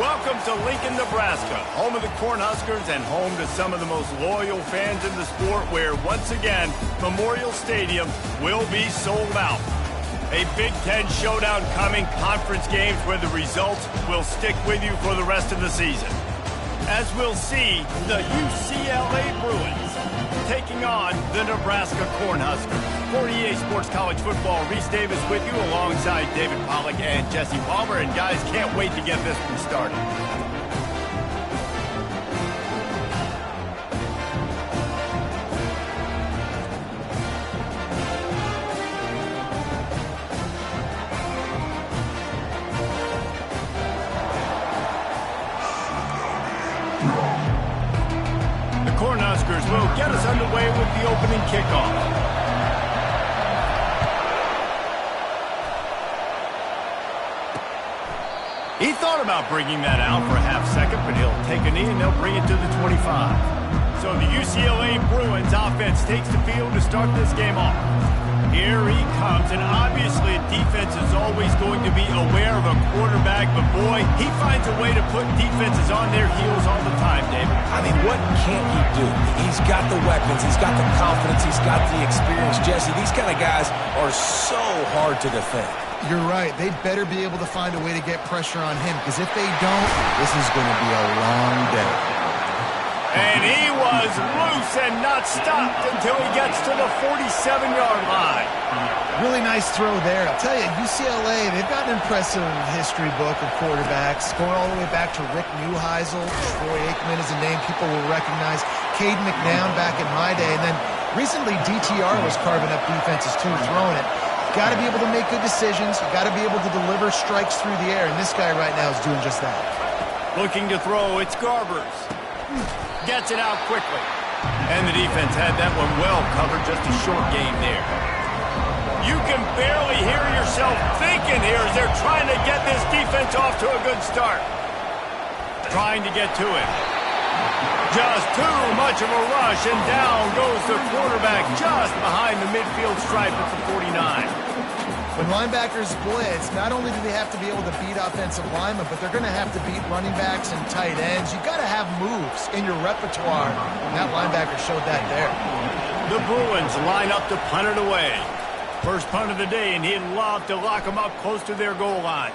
Welcome to Lincoln, Nebraska, home of the Cornhuskers and home to some of the most loyal fans in the sport where, once again, Memorial Stadium will be sold out. A Big Ten showdown coming, conference games where the results will stick with you for the rest of the season. As we'll see, the UCLA Bruins taking on the Nebraska Cornhuskers. For EA Sports College Football, Reese Davis with you alongside David Pollack and Jesse Palmer. And guys, can't wait to get this one started. The Cornhuskers will get us underway with the opening kickoff. He thought about bringing that out for a half second, but he'll take a knee and they'll bring it to the 25. So the UCLA Bruins offense takes the field to start this game off. Here he comes, and obviously defense is always going to be aware of a quarterback, but boy, he finds a way to put defenses on their heels all the time, David. I mean, what can't he do? He's got the weapons, he's got the confidence, he's got the experience. Jesse, these kind of guys are so hard to defend. You're right. They better be able to find a way to get pressure on him, because if they don't, this is going to be a long day. And he was loose and not stopped until he gets to the 47-yard line. Really nice throw there. I'll tell you, UCLA, they've got an impressive history book of quarterbacks, going all the way back to Rick Neuheisel. Troy Aikman is a name people will recognize. Caden McNown back in my day. And then recently DTR was carving up defenses too, throwing it. Got to be able to make good decisions. Got to be able to deliver strikes through the air, and this guy right now is doing just that. Looking to throw, it's Garbers. Gets it out quickly. And the defense had that one well covered, just a short game there. You can barely hear yourself thinking here as they're trying to get this defense off to a good start. Trying to get to it. Just too much of a rush, and down goes the quarterback just behind the midfield stripe at the 49. When linebackers blitz, not only do they have to be able to beat offensive linemen, but they're going to have to beat running backs and tight ends. You've got to have moves in your repertoire, and that linebacker showed that there. The Bruins line up to punt it away. First punt of the day, and he'd love to lock them up close to their goal line.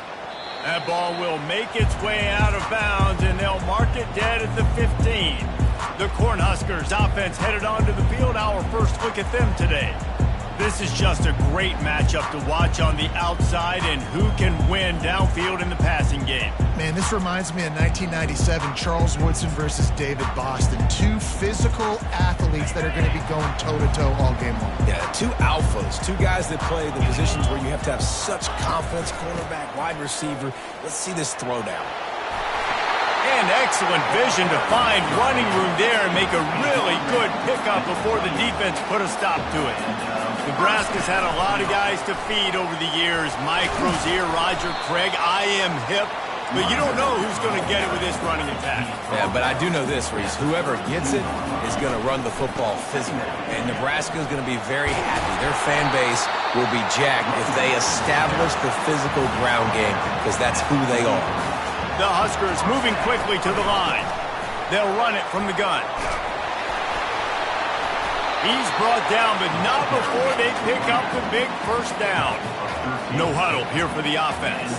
That ball will make its way out of bounds, and they'll mark it dead at the 15. The Cornhuskers offense headed onto the field. Our first look at them today. This is just a great matchup to watch on the outside, and who can win downfield in the passing game. Man, this reminds me of 1997, Charles Woodson versus David Boston. Two physical athletes that are going to be going toe-to-toe all game long. Yeah, two alphas, two guys that play the positions where you have to have such confidence, cornerback, wide receiver. Let's see this throwdown. And excellent vision to find running room there and make a really good pickup before the defense put a stop to it. Nebraska's had a lot of guys to feed over the years. Mike Rozier, Roger Craig, I am hip. But you don't know who's going to get it with this running attack. Yeah, but I do know this, Reese. Whoever gets it is going to run the football physically. And Nebraska is going to be very happy. Their fan base will be jacked if they establish the physical ground game, because that's who they are. The Huskers moving quickly to the line. They'll run it from the gun. He's brought down, but not before they pick up the big first down. No huddle here for the offense.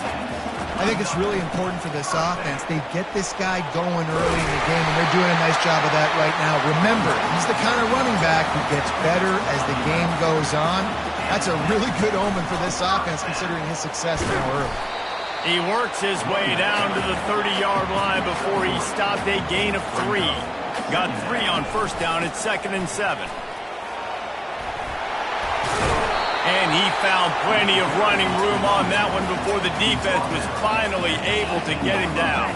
I think it's really important for this offense. They get this guy going early in the game, and they're doing a nice job of that right now. Remember, he's the kind of running back who gets better as the game goes on. That's a really good omen for this offense, considering his success now early. He works his way down to the 30-yard line before he stopped a gain of 3. Got 3 on first down at 2nd and 7. And he found plenty of running room on that one before the defense was finally able to get him down.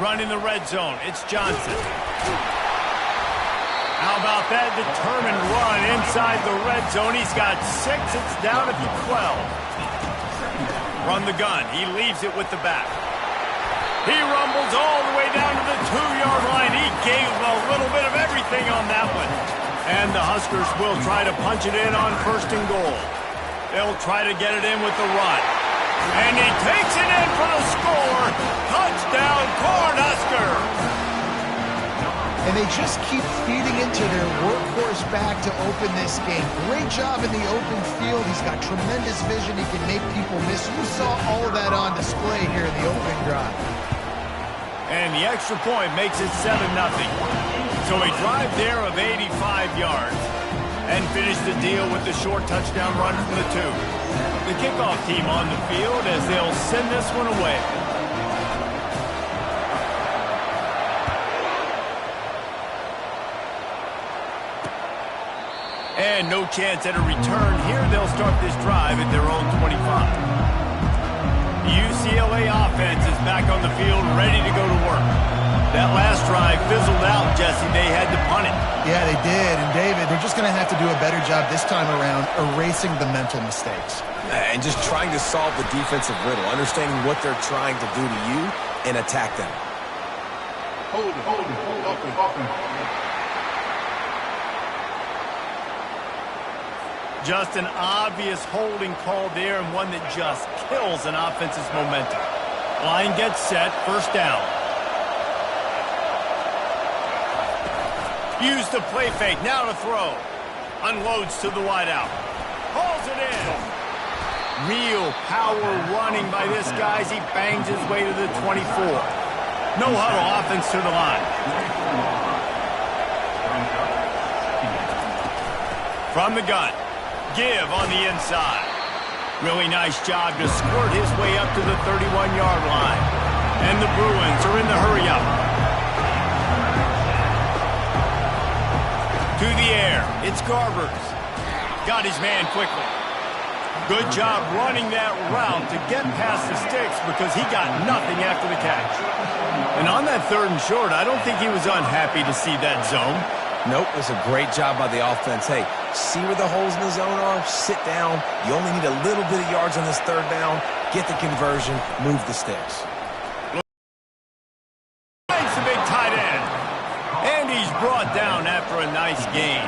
Running the red zone, it's Johnson. How about that determined run inside the red zone? He's got 6, it's down at the 12. Run the gun, he leaves it with the back. He rumbles all the way down to the 2-yard line. He gave a little bit of everything on that one. And the Huskers will try to punch it in on 1st and goal. They'll try to get it in with the run. And he takes it in for the score. Touchdown, Cornhuskers. And they just keep feeding into their workhorse back to open this game. Great job in the open field. He's got tremendous vision. He can make people miss. You saw all of that on display here in the opening drive. And the extra point makes it 7-0. So a drive there of 85 yards. And finish the deal with the short touchdown run from the 2. The kickoff team on the field as they'll send this one away. And no chance at a return here. They'll start this drive at their own 25. The UCLA offense is back on the field, ready to go to work. That last drive fizzled out, Jesse. They had to punt it. Yeah, they did. And, David, they're just going to have to do a better job this time around erasing the mental mistakes. And just trying to solve the defensive riddle, understanding what they're trying to do to you and attack them. Hold it. Just an obvious holding call there, and one that just kills an offense's momentum. Line gets set, first down. Use the play fake, now to throw. Unloads to the wideout. Hauls it in. Real power running by this guy as he bangs his way to the 24. No huddle offense to the line. From the gun. Give on the inside. Really nice job to squirt his way up to the 31-yard line. And the Bruins are in the hurry-up. To the air. It's Garbers. Got his man quickly. Good job running that route to get past the sticks because he got nothing after the catch. And on that 3rd and short, I don't think he was unhappy to see that zone. Nope, it was a great job by the offense. Hey, see where the holes in the zone are, sit down. You only need a little bit of yards on this 3rd down. Get the conversion, move the sticks. It's a big tight end. And he's brought down after a nice gain.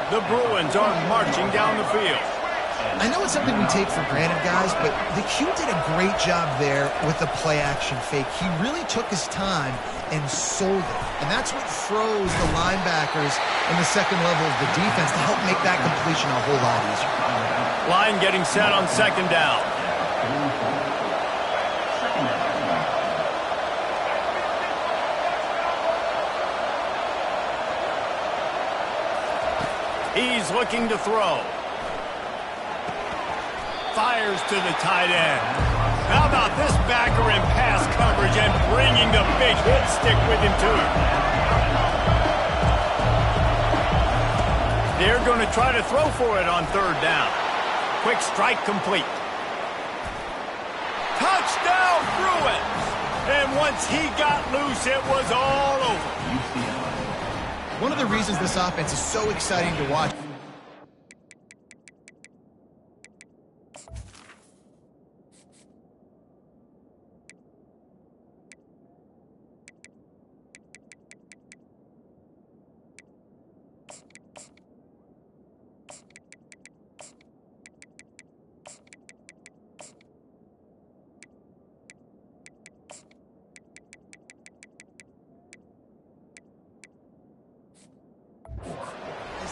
The Bruins are marching down the field. I know it's something we take for granted, guys, but the Q did a great job there with the play-action fake. He really took his time and sold it. And that's what froze the linebackers in the second level of the defense to help make that completion a whole lot easier. Line getting set on 2nd down. He's looking to throw. Fires to the tight end. How about this backer in pass coverage and bringing the big hit stick with him too? They're going to try to throw for it on 3rd down. Quick strike complete. Touchdown Bruins! And once he got loose, it was all over. One of the reasons this offense is so exciting to watch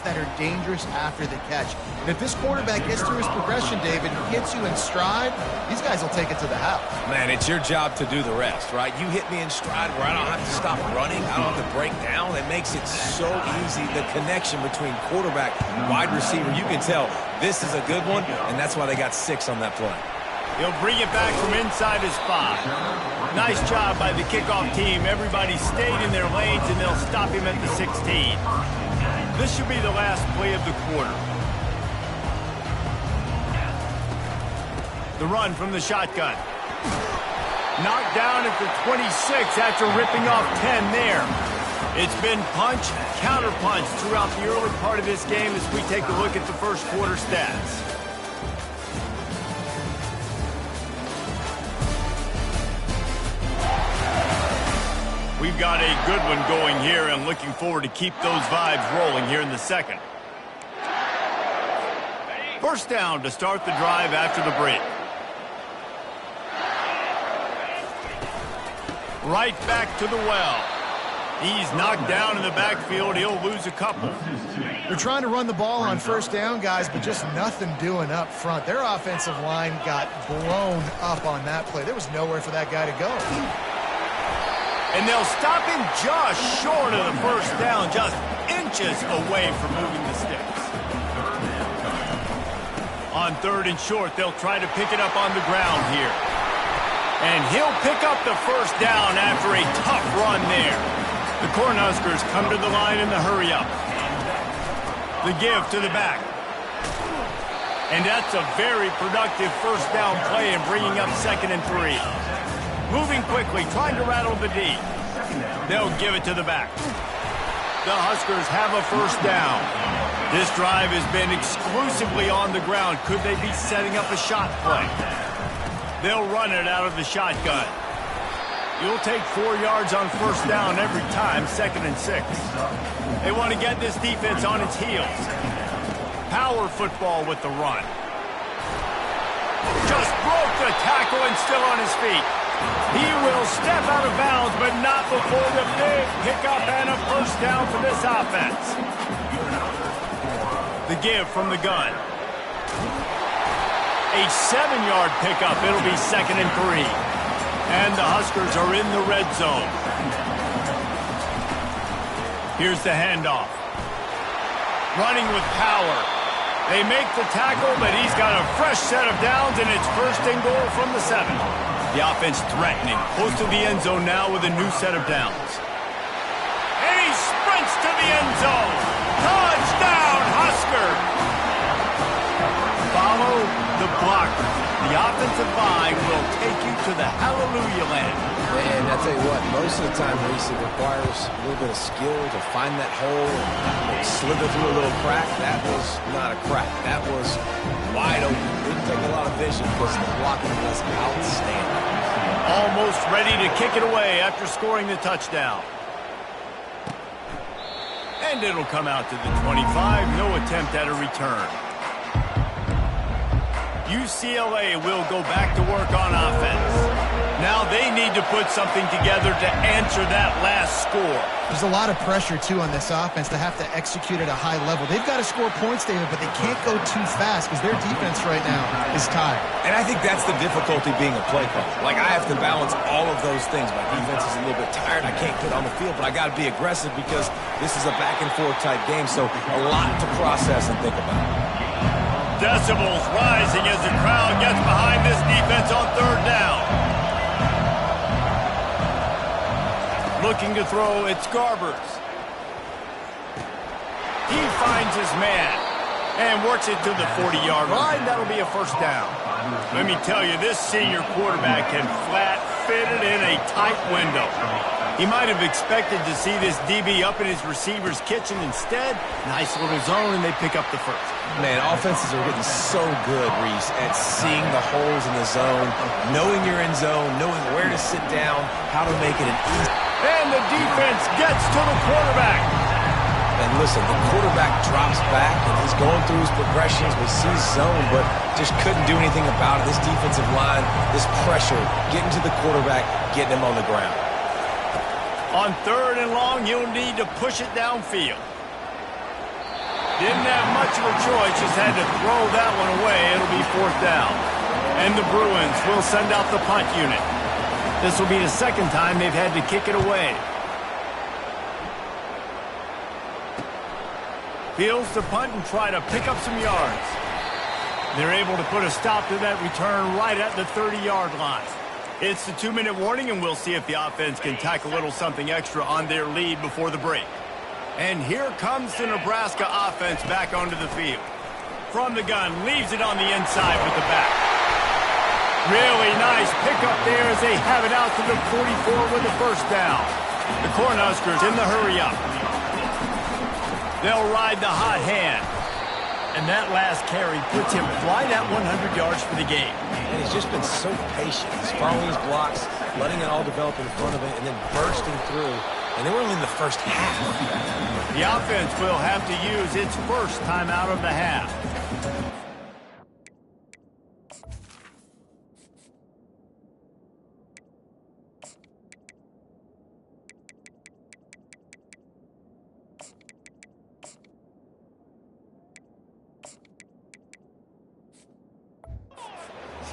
that are dangerous after the catch. And if this quarterback gets through his progression, David, hits you in stride, these guys will take it to the house. Man, it's your job to do the rest, right? You hit me in stride where I don't have to stop running. I don't have to break down. It makes it so easy. The connection between quarterback and wide receiver, you can tell this is a good one, and that's why they got 6 on that play. He'll bring it back from inside his 5. Nice job by the kickoff team. Everybody stayed in their lanes, and they'll stop him at the 16. This should be the last play of the quarter. The run from the shotgun. Knocked down at the 26 after ripping off 10 there. It's been punch, counter punch throughout the early part of this game as we take a look at the first quarter stats. We've got a good one going here and looking forward to keep those vibes rolling here in the second. First down to start the drive after the break. Right back to the well. He's knocked down in the backfield. He'll lose a couple. They're trying to run the ball on first down, guys, but just nothing doing up front. Their offensive line got blown up on that play. There was nowhere for that guy to go. And they'll stop him just short of the first down, just inches away from moving the sticks. On 3rd and short, they'll try to pick it up on the ground here. And he'll pick up the first down after a tough run there. The Cornhuskers come to the line in the hurry-up. The give to the back. And that's a very productive first down play in bringing up 2nd and 3. Moving quickly, trying to rattle the D. They'll give it to the back. The Huskers have a first down. This drive has been exclusively on the ground. Could they be setting up a shot play? They'll run it out of the shotgun. You'll take 4 yards on first down every time, 2nd and 6. They want to get this defense on its heels. Power football with the run. Just broke the tackle and still on his feet. He will step out of bounds, but not before the big pickup and a first down for this offense. The give from the gun. A 7-yard pickup. It'll be 2nd and 3. And the Huskers are in the red zone. Here's the handoff. Running with power. They make the tackle, but he's got a fresh set of downs, and it's 1st and goal from the 7. The offense threatening. Close to the end zone now with a new set of downs. And he sprints to the end zone. Touchdown, Husker! Follow the blocker. The offensive line will take you to the hallelujah land. And I tell you what, most of the time, Reese, it requires a little bit of skill to find that hole and slither through a little crack. That was not a crack. That was wide open. Didn't take a lot of vision because the blocking was outstanding. Almost ready to kick it away after scoring the touchdown. And it'll come out to the 25. No attempt at a return. UCLA will go back to work on offense. Now they need to put something together to answer that last score. There's a lot of pressure, too, on this offense to have to execute at a high level. They've got to score points, David, but they can't go too fast because their defense right now is tired. And I think that's the difficulty being a play caller. Like, I have to balance all of those things. My defense is a little bit tired. I can't get on the field, but I got to be aggressive because this is a back-and-forth type game, so a lot to process and think about. Decibels rising as the crowd gets behind this defense on 3rd down. Looking to throw, it's Garbers. He finds his man and works it to the 40-yard line. That'll be a first down. Let me tell you, this senior quarterback can flat fit it in a tight window. He might have expected to see this DB up in his receiver's kitchen. Instead, nice little zone, and they pick up the first. Man, offenses are getting so good, Reese, at seeing the holes in the zone, knowing you're in zone, knowing where to sit down, how to make it an easy. And the defense gets to the quarterback. And listen, the quarterback drops back, and he's going through his progressions, but sees zone, but just couldn't do anything about it. This defensive line, this pressure, getting to the quarterback, getting him on the ground. On 3rd and long, you'll need to push it downfield. Didn't have much of a choice, just had to throw that one away. It'll be 4th down. And the Bruins will send out the punt unit. This will be the 2nd time they've had to kick it away. Fields to punt and try to pick up some yards. They're able to put a stop to that return right at the 30-yard line. It's the 2-minute warning, and we'll see if the offense can tack a little something extra on their lead before the break. And here comes the Nebraska offense back onto the field. From the gun, leaves it on the inside with the back. Really nice pickup there as they have it out to the 44 with the first down. The Cornhuskers in the hurry-up. They'll ride the hot hand. And that last carry puts him right at 100 yards for the game. And he's just been so patient. He's following his blocks, letting it all develop in front of him, and then bursting through. And they were only in the first half. The offense will have to use its first time out of the half.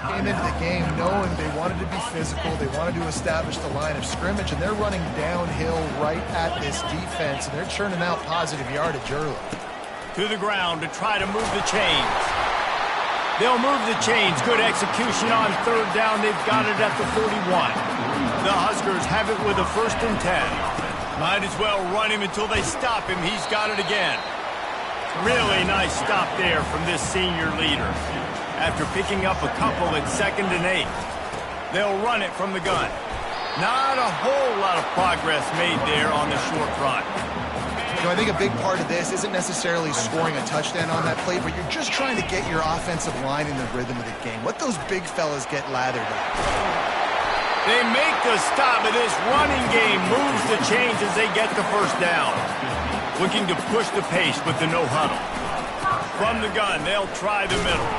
Came into the game knowing they wanted to be physical, they wanted to establish the line of scrimmage, and they're running downhill right at this defense, and they're churning out positive yardage early. To the ground to try to move the chains. They'll move the chains. Good execution on third down. They've got it at the 41. The Huskers have it with a 1st and 10. Might as well run him until they stop him. He's got it again. Really nice stop there from this senior leader. After picking up a couple at 2nd and 8. They'll run it from the gun. Not a whole lot of progress made there on the short run. You know, I think a big part of this isn't necessarily scoring a touchdown on that play, but you're just trying to get your offensive line in the rhythm of the game. Let those big fellas get lathered up. They make the stop, and this running game moves the chains as they get the 1st down. Looking to push the pace with the no huddle. From the gun, they'll try the middle.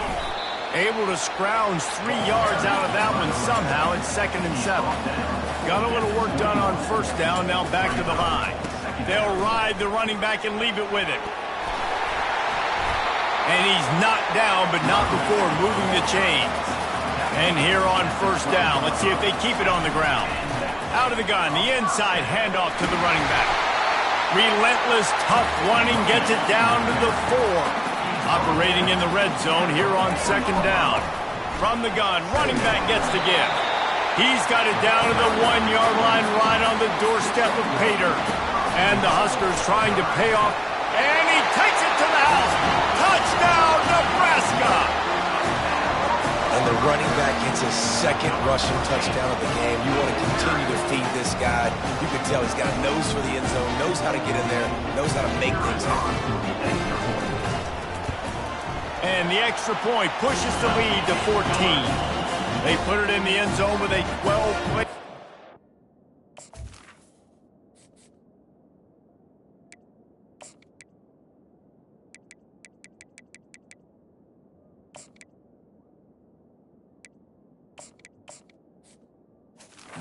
Able to scrounge 3 yards out of that one somehow. It's 2nd and 7. Got a little work done on 1st down, now back to the line. They'll ride the running back and leave it with it. And he's knocked down, but not before moving the chains. And here on 1st down, let's see if they keep it on the ground. Out of the gun, the inside handoff to the running back. Relentless, tough running, gets it down to the 4. Operating in the red zone here on 2nd down. From the gun, running back gets the give. He's got it down to the 1-yard line right on the doorstep of Pater. And the Huskers trying to pay off. And he takes it to the house. Touchdown, Nebraska! And the running back gets his 2nd rushing touchdown of the game. You want to continue to feed this guy. You can tell he's got a nose for the end zone, knows how to get in there, knows how to make things happen. And the extra point pushes the lead to 14. They put it in the end zone with a 12-play.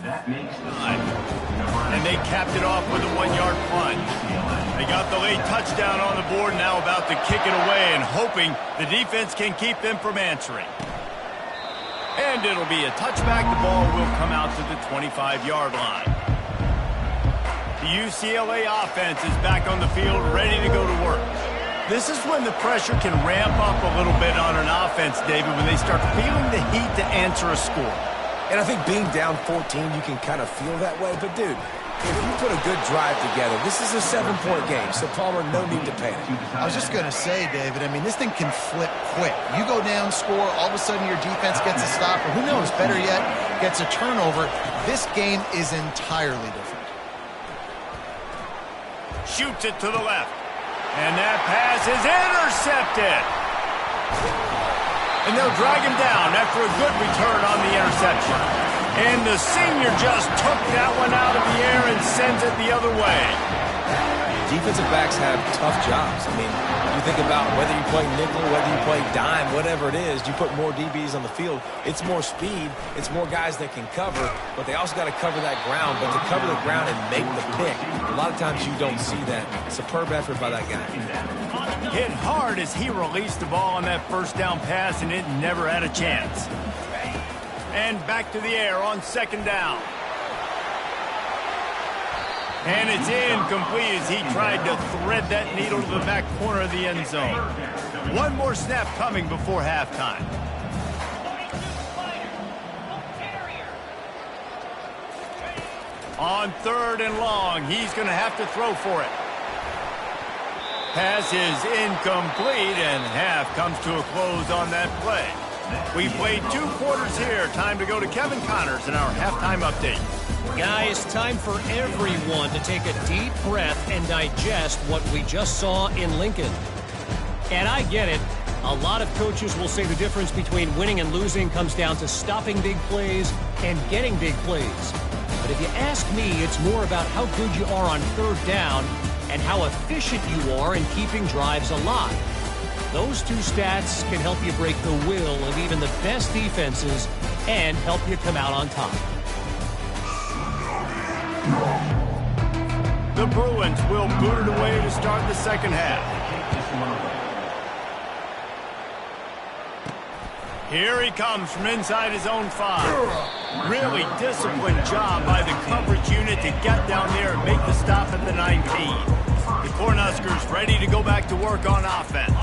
That makes And they capped it off with a 1-yard plunge. They got the late touchdown on the board, now about to kick it away and hoping the defense can keep them from answering. And it'll be a touchback. The ball will come out to the 25-yard line. The UCLA offense is back on the field, ready to go to work. This is when the pressure can ramp up a little bit on an offense, David, when they start feeling the heat to answer a score. And I think being down 14, you can kind of feel that way. But, dude, if you put a good drive together, this is a 7-point game, so Palmer, no need to panic. I was just going to say, David, I mean, this thing can flip quick. You go down, score, all of a sudden your defense gets a stop, or who knows, better yet, gets a turnover. This game is entirely different. Shoots it to the left. And that pass is intercepted. And they'll drag him down after a good return on the interception. And the senior just took that one out of the air and sends it the other way. Defensive backs have tough jobs. I mean, you think about whether you play nickel, whether you play dime, whatever it is, you put more DBs on the field. It's more speed. It's more guys that can cover, but they also got to cover that ground. But to cover the ground and make the pick, a lot of times you don't see that. Superb effort by that guy. Hit hard as he released the ball on that 1st down pass, and it never had a chance. And back to the air on 2nd down. And it's incomplete as he tried to thread that needle to the back corner of the end zone. One more snap coming before halftime. On 3rd and long, he's going to have to throw for it. Pass is incomplete, and half comes to a close on that play. We played 2 quarters here. Time to go to Kevin Connors in our halftime update. Guys, time for everyone to take a deep breath and digest what we just saw in Lincoln. And I get it. A lot of coaches will say the difference between winning and losing comes down to stopping big plays and getting big plays. But if you ask me, it's more about how good you are on 3rd down and how efficient you are in keeping drives alive. Those 2 stats can help you break the will of even the best defenses and help you come out on top. The Bruins will boot it away to start the 2nd half. Here he comes from inside his own 5. Really disciplined job by the coverage unit to get down there and make the stop at the 19. The Cornhuskers ready to go back to work on offense.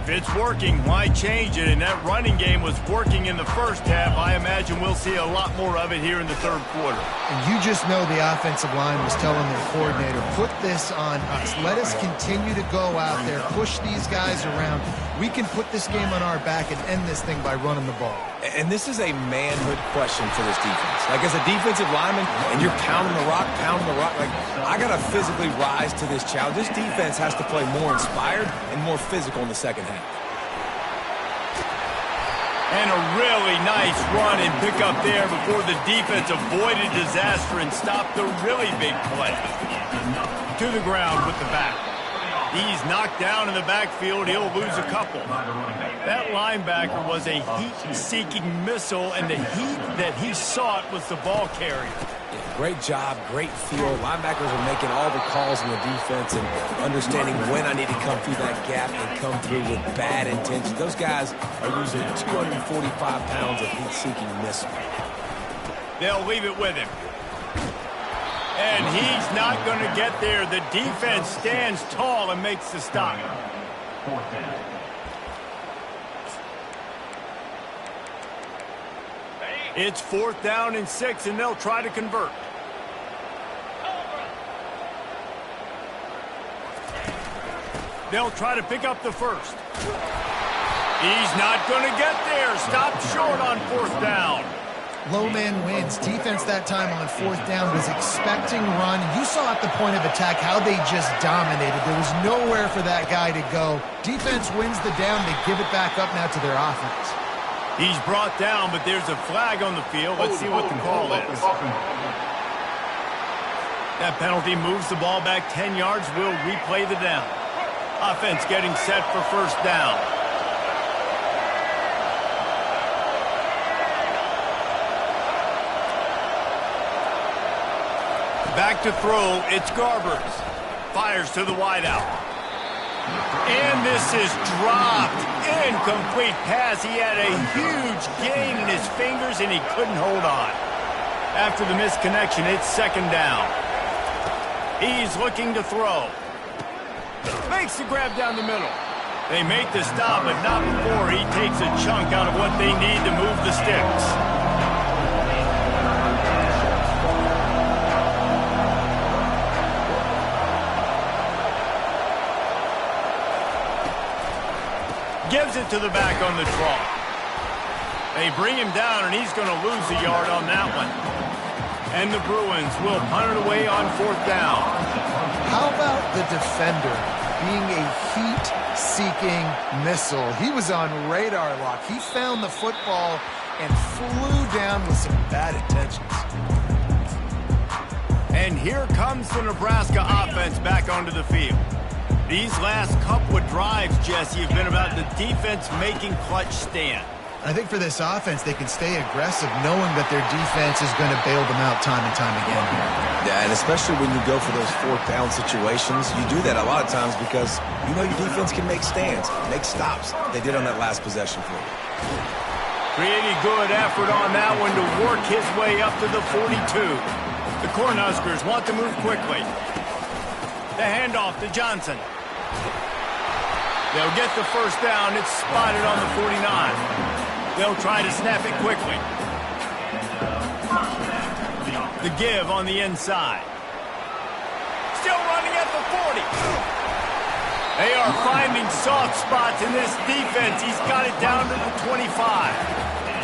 If it's working, why change it? And that running game was working in the first half. I imagine we'll see a lot more of it here in the third quarter. And you just know the offensive line was telling their coordinator, put this on us. Let us continue to go out there, push these guys around. We can put this game on our back and end this thing by running the ball. And this is a manhood question for this defense. Like, as a defensive lineman, and you're pounding the rock, like, I got to physically rise to this challenge. This defense has to play more inspired and more physical in the second half. And a really nice run and pick up there before the defense avoided disaster and stopped the really big play. To the ground with the back. He's knocked down in the backfield. He'll lose a couple. That linebacker was a heat-seeking missile, and the heat that he sought was the ball carrier. Yeah, great job, great feel. Linebackers are making all the calls in the defense and understanding when I need to come through that gap and come through with bad intention. Those guys are using 245 pounds of heat-seeking missile. They'll leave it with him. And he's not going to get there. The defense stands tall and makes the stop. It's 4th down and 6, and they'll try to convert. They'll try to pick up the first. He's not going to get there. Stopped short on 4th down. Low man wins. Defense that time on 4th down was expecting run. You saw at the point of attack how they just dominated. There was nowhere for that guy to go. Defense wins the down. They give it back up now to their offense. He's brought down, but there's a flag on the field. Let's see what the call is. That penalty moves the ball back 10 yards. We'll replay the down. Offense getting set for 1st down. Back to throw, it's Garbers. Fires to the wideout. And this is dropped. Incomplete pass. He had a huge gain in his fingers, and he couldn't hold on. After the misconnection, it's 2nd down. He's looking to throw. Makes the grab down the middle. They make the stop, but not before he takes a chunk out of what they need to move the sticks. Gives it to the back on the draw. They bring him down, and he's going to lose a yard on that one. And the Bruins will punt it away on 4th down. How about the defender being a heat-seeking missile? He was on radar lock. He found the football and flew down with some bad intentions. And here comes the Nebraska offense back onto the field. These last couple of drives, Jesse, have been about the defense making clutch stand. I think for this offense, they can stay aggressive knowing that their defense is going to bail them out time and time again. Yeah, and especially when you go for those 4th down situations, you do that a lot of times because you know your defense can make stands, make stops. They did on that last possession for you. Pretty good effort on that one to work his way up to the 42. The Cornhuskers want to move quickly. The handoff to Johnson. They'll get the 1st down. It's spotted on the 49. They'll try to snap it quickly. The give on the inside. Still running at the 40. They are finding soft spots in this defense. He's got it down to the 25.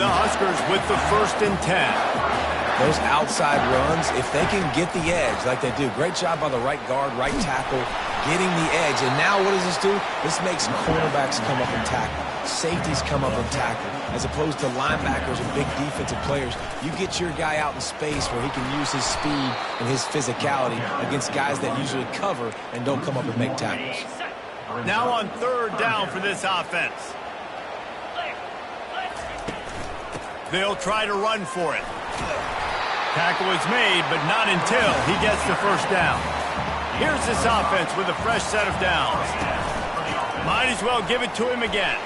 The Huskers with the 1st and 10. Those outside runs, if they can get the edge like they do, great job by the right guard, right tackle, getting the edge. And now what does this do? This makes cornerbacks come up and tackle. Safeties come up and tackle. As opposed to linebackers and big defensive players, you get your guy out in space where he can use his speed and his physicality against guys that usually cover and don't come up and make tackles. Now on 3rd down for this offense. They'll try to run for it. Tackle is made, but not until he gets the 1st down. Here's this offense with a fresh set of downs. Might as well give it to him again.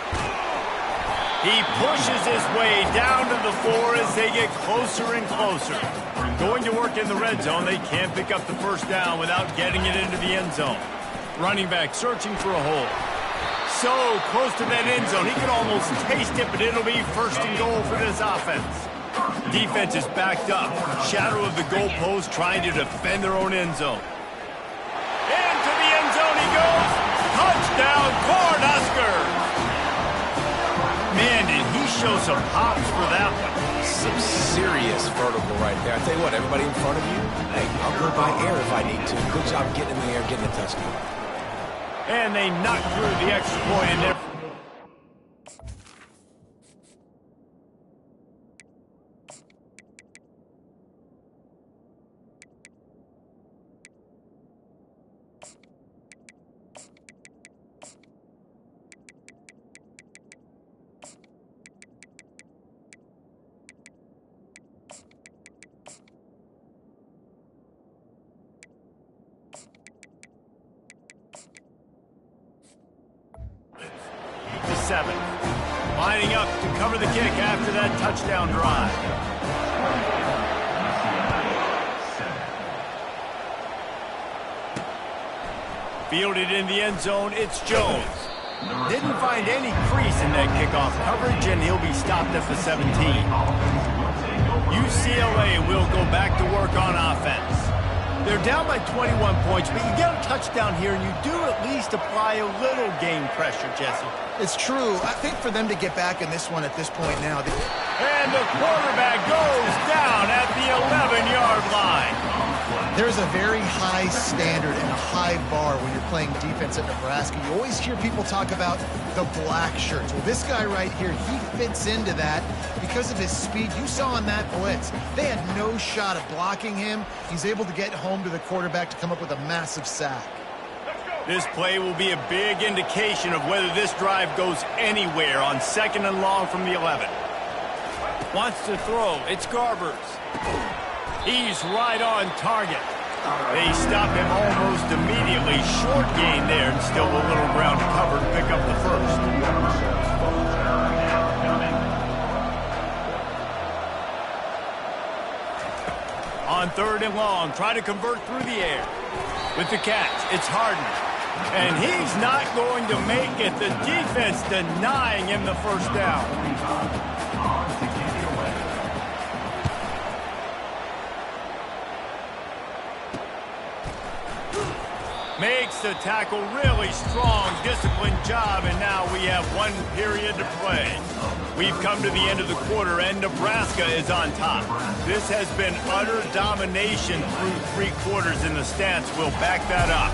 He pushes his way down to the floor as they get closer and closer. Going to work in the red zone, they can't pick up the first down without getting it into the end zone. Running back searching for a hole. So close to that end zone, he can almost taste it, but it'll be first and goal for this offense. Defense is backed up. Shadow of the goalpost trying to defend their own end zone. Into the end zone he goes. Touchdown, Cornhuskers! Man, did he show some hops for that one. Some serious vertical right there. I tell you what, everybody in front of you, hey, I'll go by air if I need to. Good job getting in the air, getting a touchdown. And they knocked through the extra point in there. Lining up to cover the kick after that touchdown drive. Fielded in the end zone, it's Jones. Didn't find any crease in that kickoff coverage, and he'll be stopped at the 17. UCLA will go back to work on offense. They're down by 21 points, but you get a touchdown here, and you do at least apply a little game pressure, Jesse. It's true. I think for them to get back in this one at this point now. And the quarterback goes down at the 11-yard line. There's a very high standard and a high bar when you're playing defense at Nebraska. You always hear people talk about the black shirts. Well, this guy right here, he fits into that because of his speed. You saw on that blitz, they had no shot of blocking him. He's able to get home to the quarterback to come up with a massive sack. This play will be a big indication of whether this drive goes anywhere on 2nd and long from the 11. Wants to throw. It's Garbers. He's right on target. They stop him almost immediately. Short gain there, and still a little ground to cover to pick up the first. On 3rd and long, try to convert through the air. With the catch, it's Harden. And he's not going to make it. The defense denying him the first down. Makes the tackle, really strong, disciplined job, and now we have 1 period to play. We've come to the end of the quarter, and Nebraska is on top. This has been utter domination through 3 quarters, and the stats will back that up.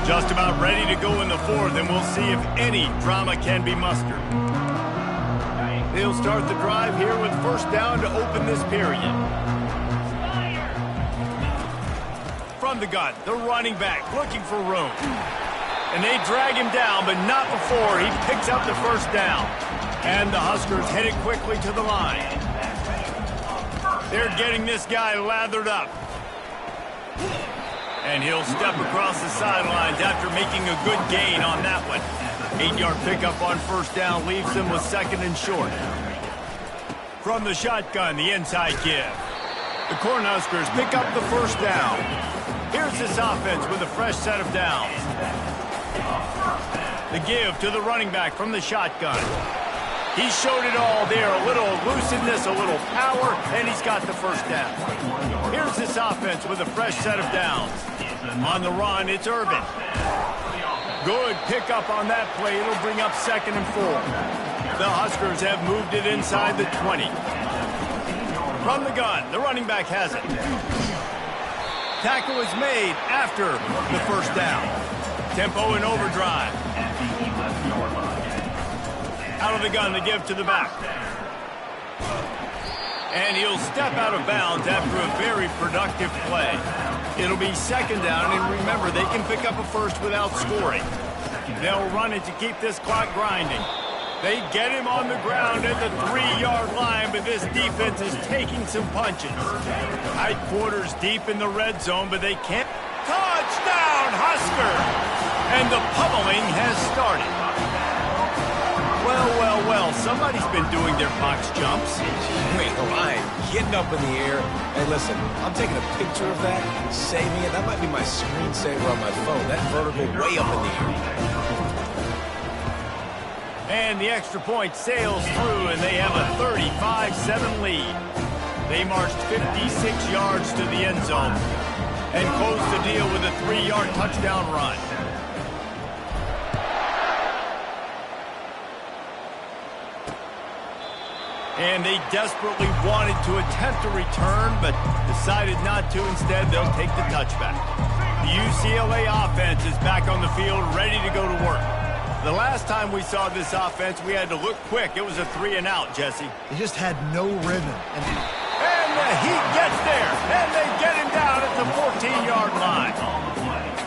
Just about ready to go in the 4th, and we'll see if any drama can be mustered. They'll start the drive here with first down to open this period. From the gun, the running back looking for room. And they drag him down, but not before he picks up the first down. And the Huskers headed quickly to the line. They're getting this guy lathered up. And he'll step across the sidelines after making a good gain on that one. 8-yard pickup on first down leaves them with 2nd and short. From the shotgun, the inside give. The Cornhuskers pick up the first down. Here's this offense with a fresh set of downs. The give to the running back from the shotgun. He showed it all there. A little elusiveness, a little power, and he's got the first down. Here's this offense with a fresh set of downs. On the run, it's Urban. Good pickup on that play. It'll bring up 2nd and 4. The Huskers have moved it inside the 20. From the gun, the running back has it. Tackle is made after the first down. Tempo in overdrive. Out of the gun, the give to the back. And he'll step out of bounds after a very productive play. It'll be 2nd down, and remember, they can pick up a first without scoring. They'll run it to keep this clock grinding. They get him on the ground at the 3-yard line, but this defense is taking some punches. Tight quarters deep in the red zone, but they can't. Touchdown, Husker! And the pummeling has started. Well, well, well, somebody's been doing their box jumps. Wait, Ryan, getting up in the air. Hey, listen, I'm taking a picture of that, saving it. That might be my screensaver on my phone. That vertical way up in the air. And the extra point sails through, and they have a 35-7 lead. They marched 56 yards to the end zone and closed the deal with a 3-yard touchdown run. And they desperately wanted to attempt a return, but decided not to. Instead, they'll take the touchback. The UCLA offense is back on the field, ready to go to work. The last time we saw this offense, we had to look quick. It was a 3-and-out, Jesse. He just had no rhythm. And the Heat gets there, and they get him down at the 14-yard line.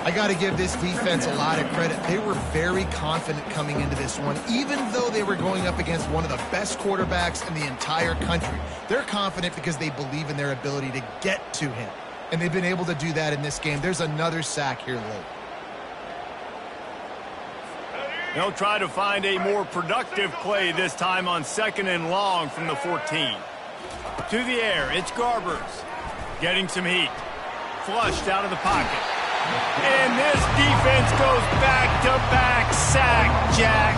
I got to give this defense a lot of credit. They were very confident coming into this one, even though they were going up against one of the best quarterbacks in the entire country. They're confident because they believe in their ability to get to him, and they've been able to do that in this game. There's another sack here late. They'll try to find a more productive play this time on 2nd and long from the 14. To the air, it's Garbers. Getting some heat. Flushed out of the pocket. And this defense goes back-to-back sack, Jack.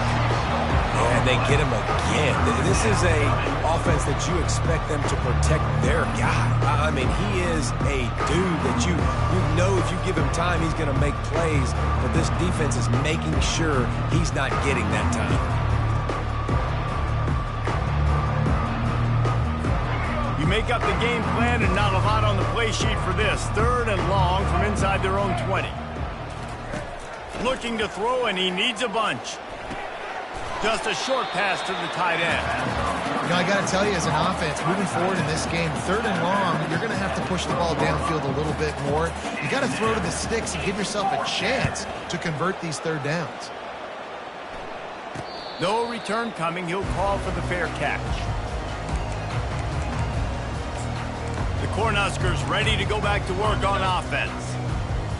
And they get him again. This is a offense that you expect them to protect their guy. I mean, he is a dude that you know if you give him time, he's going to make plays. But this defense is making sure he's not getting that time. You make up the game plan and not a lot on the play sheet for this. 3rd and long from inside their own 20. Looking to throw, and he needs a bunch. Just a short pass to the tight end. You know, I got to tell you, as an offense, moving forward in this game, 3rd and long, you're going to have to push the ball downfield a little bit more. You got to throw to the sticks and give yourself a chance to convert these 3rd downs. No return coming. He'll call for the fair catch. The Cornhuskers ready to go back to work on offense.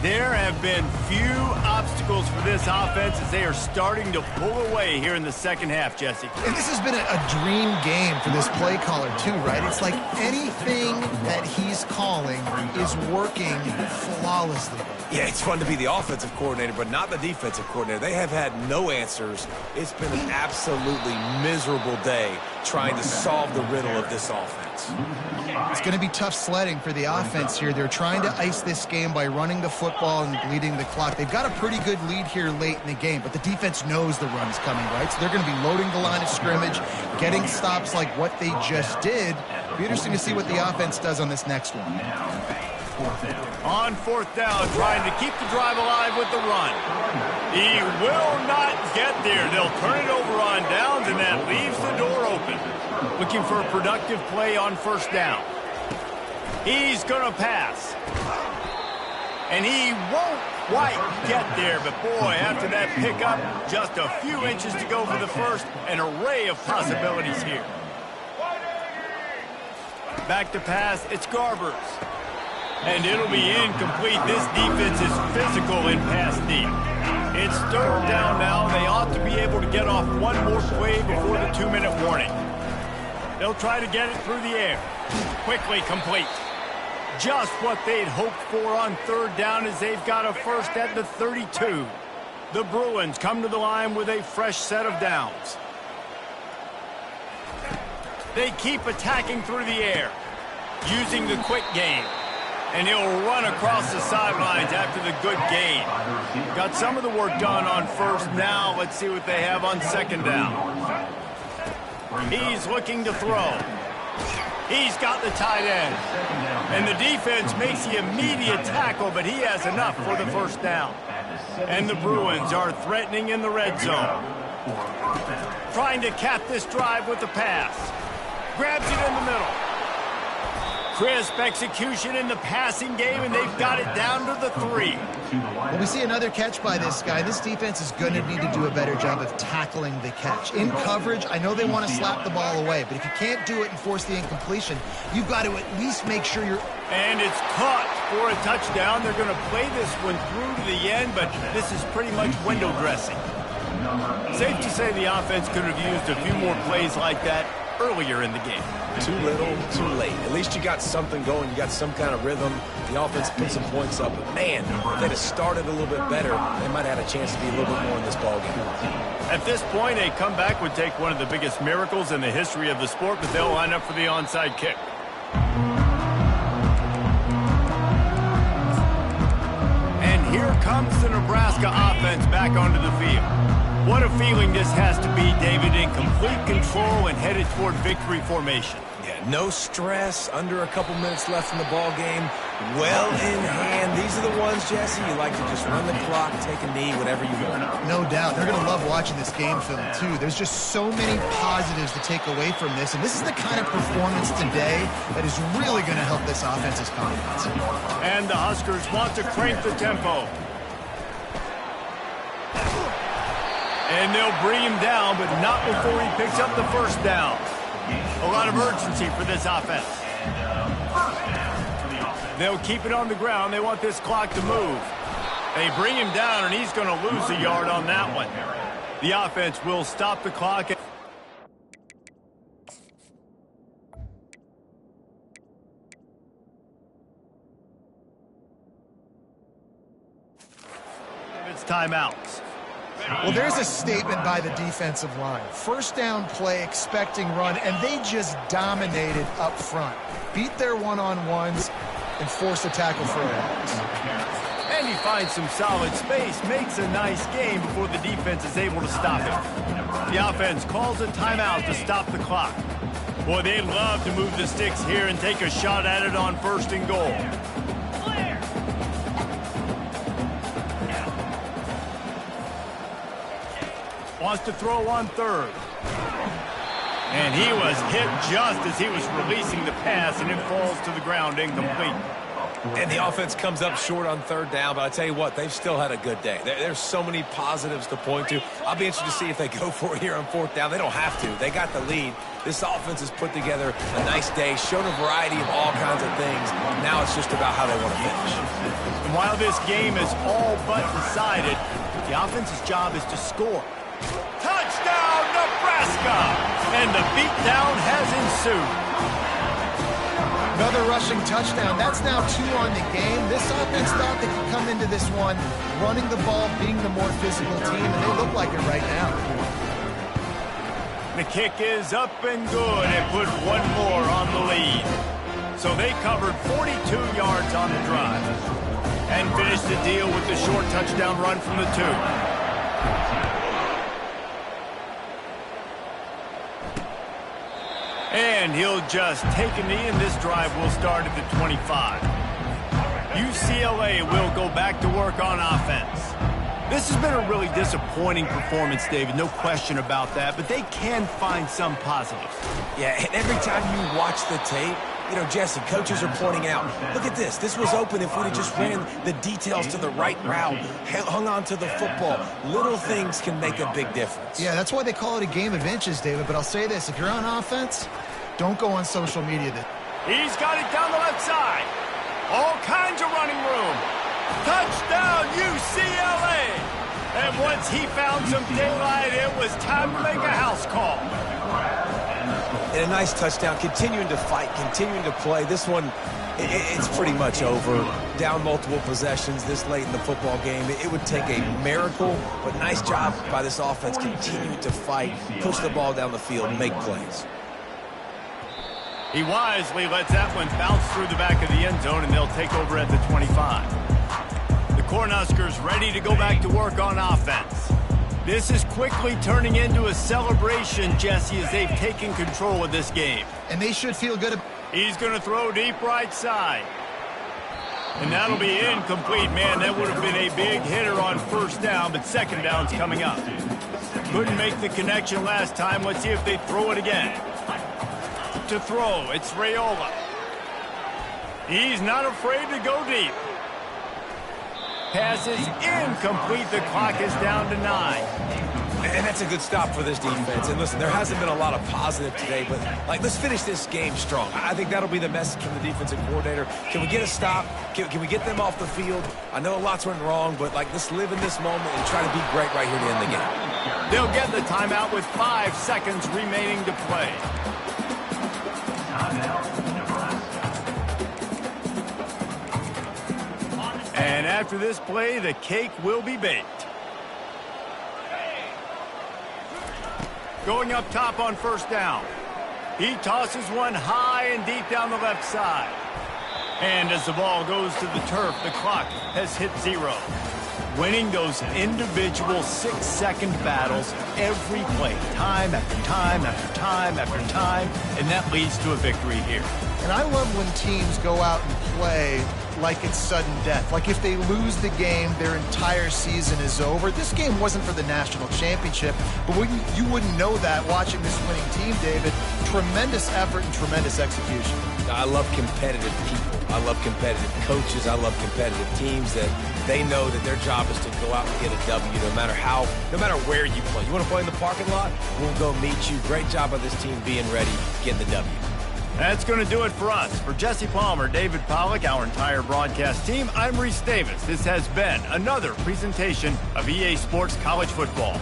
There have been few obstacles for this offense as they are starting to pull away here in the second half, Jesse. And this has been a dream game for this play caller, too, right? It's like anything that he's calling is working flawlessly. Yeah, it's fun to be the offensive coordinator, but not the defensive coordinator. They have had no answers. It's been an absolutely miserable day trying to solve the riddle of this offense. It's going to be tough sledding for the offense here. They're trying to ice this game by running the football and bleeding the clock. They've got a pretty good lead here late in the game, but the defense knows the run is coming, right? So they're going to be loading the line of scrimmage, getting stops like what they just did. It'll be interesting to see what the offense does on this next one. On 4th down, trying to keep the drive alive with the run. He will not get there. They'll turn it over on downs, and that leaves the door open. Looking for a productive play on 1st down. He's going to pass. And he won't quite get there, but boy, after that pickup, just a few inches to go for the first. An array of possibilities here. Back to pass, it's Garbers. And it'll be incomplete. This defense is physical in pass deep. It's 3rd down now. They ought to be able to get off one more play before the 2-minute warning. They'll try to get it through the air. Quickly complete. Just what they'd hoped for on 3rd down as they've got a first at the 32. The Bruins come to the line with a fresh set of downs. They keep attacking through the air, using the quick game. And he'll run across the sidelines after the good gain. Got some of the work done on 1st. Now let's see what they have on 2nd down. He's looking to throw. He's got the tight end. And the defense makes the immediate tackle, but he has enough for the 1st down. And the Bruins are threatening in the red zone. Trying to cap this drive with the pass. Grabs it in the middle. Crisp execution in the passing game, and they've got it down to the 3. Well, we see another catch by this guy. This defense is going to need to do a better job of tackling the catch. In coverage, I know they want to slap the ball away, but if you can't do it and force the incompletion, you've got to at least make sure you're... And it's caught for a touchdown. They're going to play this one through to the end, but this is pretty much window dressing. Safe to say the offense could have used a few more plays like that earlier in the game. Too little, too late. At least you got something going. You got some kind of rhythm. The offense put some points up. But, man, if they'd have started a little bit better, they might have had a chance to be a little bit more in this ballgame. At this point, a comeback would take one of the biggest miracles in the history of the sport, but they'll line up for the onside kick. And here comes the Nebraska offense back onto the field. What a feeling this has to be, David, in complete control and headed toward victory formation. Yeah, no stress, under a couple minutes left in the ball game, well in hand. These are the ones, Jesse, you like to just run the clock, take a knee, whatever you want. No doubt. They're going to love watching this game film, too. There's just so many positives to take away from this, and this is the kind of performance today that is really going to help this offense's confidence. And the Huskers want to crank the tempo. And they'll bring him down, but not before he picks up the first down. A lot of urgency for this offense. They'll keep it on the ground. They want this clock to move. They bring him down, and he's going to lose a yard on that one. The offense will stop the clock. It's timeouts. Well, there's a statement by the defensive line. First down play, expecting run, and they just dominated up front. Beat their one-on-ones and force a tackle for a loss. And he finds some solid space, makes a nice game before the defense is able to stop him. The offense calls a timeout to stop the clock. Boy, they'd love to move the sticks here and take a shot at it on 1st and goal. Wants to throw on 3rd. And he was hit just as he was releasing the pass, and it falls to the ground incomplete. And the offense comes up short on 3rd down, but I tell you what, they've still had a good day. There's so many positives to point to. I'll be interested to see if they go for it here on 4th down. They don't have to. They got the lead. This offense has put together a nice day, shown a variety of all kinds of things. Now it's just about how they want to finish. And while this game is all but decided, the offense's job is to score. Touchdown, Nebraska! And the beatdown has ensued. Another rushing touchdown. That's now 2 on the game. This offense thought they could come into this one running the ball, being the more physical team, and they look like it right now. The kick is up and good and put one more on the lead. So they covered 42 yards on the drive and finished the deal with the short touchdown run from the 2. And he'll just take a knee, and this drive will start at the 25. UCLA will go back to work on offense. This has been a really disappointing performance, David, no question about that, but they can find some positives. Yeah, and every time you watch the tape, you know, Jesse, coaches are pointing out, look at this. This was open if we'd have just ran the details to the right route, hung on to the football. Little things can make a big difference. Yeah, that's why they call it a game of inches, David. But I'll say this, if you're on offense, don't go on social media. He's got it down the left side. All kinds of running room. Touchdown, UCLA! And once he found some daylight, it was time to make a house call. And a nice touchdown, continuing to fight, continuing to play. This one, it's pretty much over. Down multiple possessions this late in the football game. It would take a miracle, but nice job by this offense continuing to fight, push the ball down the field, make plays. He wisely lets that one bounce through the back of the end zone, and they'll take over at the 25. The Cornhuskers ready to go back to work on offense. This is quickly turning into a celebration, Jesse, as they've taken control of this game. And they should feel good. He's going to throw deep right side. And that'll be incomplete. Man, that would have been a big hitter on 1st down, but 2nd down's coming up. Couldn't make the connection last time. Let's see if they throw it again. To throw, it's Raiola. He's not afraid to go deep. pass is incomplete. The clock is down to 9. And that's a good stop for this defense. And listen, there hasn't been a lot of positive today, but let's finish this game strong. I think that'll be the message from the defensive coordinator. Can we get a stop? Can we get them off the field? I know a lot's went wrong, but let's live in this moment and try to be great right here to end the game. They'll get the timeout with 5 seconds remaining to play. And after this play, the cake will be baked. Going up top on first down. He tosses one high and deep down the left side. And as the ball goes to the turf, the clock has hit 0. Winning those individual 6-second battles every play, time after time after time after time, and that leads to a victory here. And I love when teams go out and play like it's sudden death. Like if they lose the game, their entire season is over. This game wasn't for the national championship, but you wouldn't know that watching this winning team, David. Tremendous effort and tremendous execution. I love competitive people. I love competitive coaches. I love competitive teams that they know that their job is to go out and get a W no matter where you play. You want to play in the parking lot? We'll go meet you. Great job of this team being ready, getting the W. That's going to do it for us. For Jesse Palmer, David Pollack, our entire broadcast team, I'm Reese Davis. This has been another presentation of EA Sports College Football.